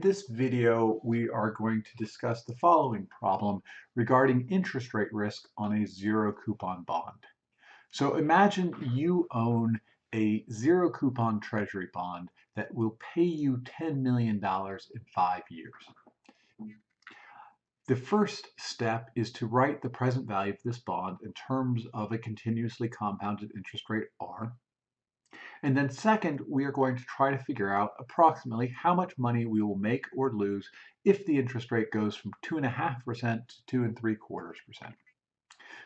this video, we are going to discuss the following problem regarding interest rate risk on a zero coupon bond. So imagine you own a zero coupon treasury bond that will pay you $10 million in 5 years. The first step is to write the present value of this bond in terms of a continuously compounded interest rate R. And then second, we are going to try to figure out approximately how much money we will make or lose if the interest rate goes from 2.5% to 2.75%.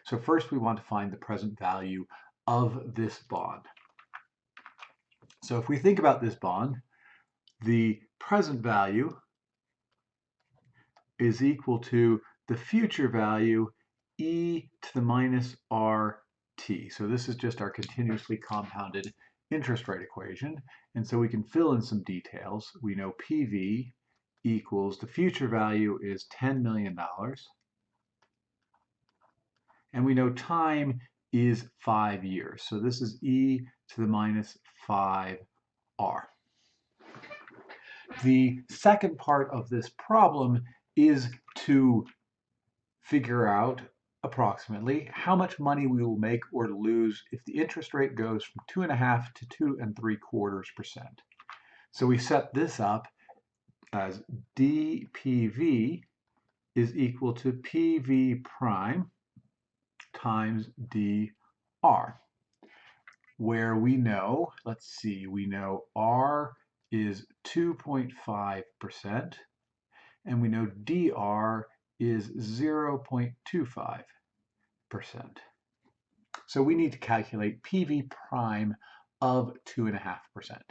So first we want to find the present value of this bond. So if we think about this bond, the present value is equal to the future value e to the minus rt. So this is just our continuously compounded interest rate equation. And so we can fill in some details. We know PV equals the future value is $10 million. And we know time is 5 years. So this is e to the minus 5r. The second part of this problem is to figure out approximately how much money we will make or lose if the interest rate goes from 2.5 to 2.75%. So we set this up as dPV is equal to PV prime times dr, where we know, let's see, we know R is 2.5% and we know dr is 0.25%. So we need to calculate PV prime of 2.5%.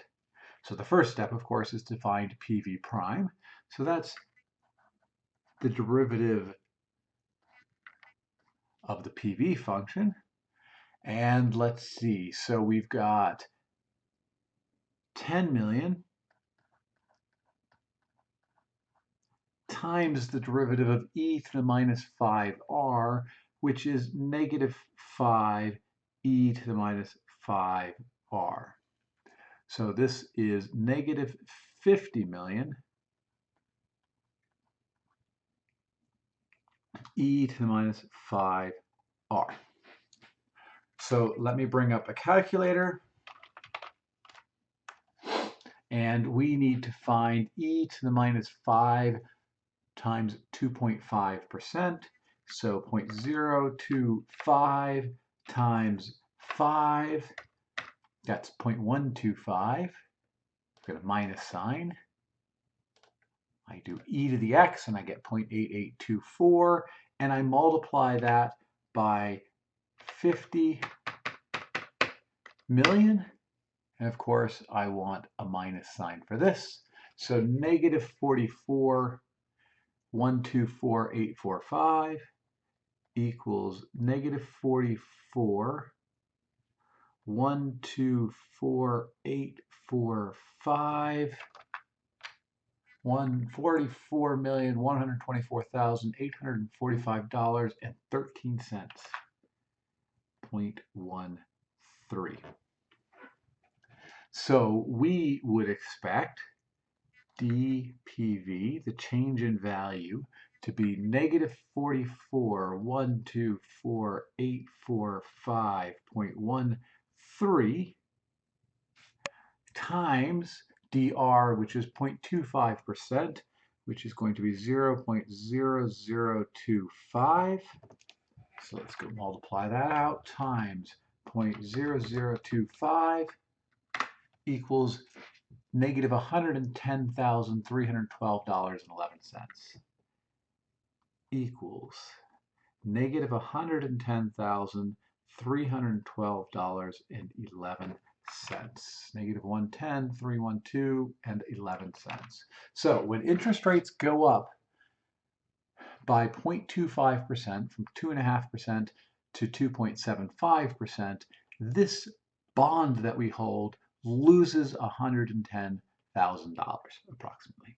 So the first step, of course, is to find PV prime. So that's the derivative of the PV function. And let's see, so we've got 10 million times the derivative of e to the minus 5r, which is negative 5 e to the minus 5r. So this is negative 50 million e to the minus 5r. So let me bring up a calculator. And we need to find e to the minus 5 times 2.5%. So 0.025 times 5, that's 0.125. Got a minus sign. I do e to the x and I get 0.8824. And I multiply that by 50 million. And of course, I want a minus sign for this. So negative 44,124,845 equals negative 44,124,845, 144,124,845.13, 0.13. So we would expect dPV, the change in value, to be negative 44,124,845.13 times dr, which is 0.25%, which is going to be 0.0025. So let's go multiply that out, times 0.0025 equals negative $110,312.11 equals negative $110,312.11. Negative 110,312 and 11 cents. So when interest rates go up by 0.25% from 2.5% to 2.75%, this bond that we hold loses $110,000 approximately.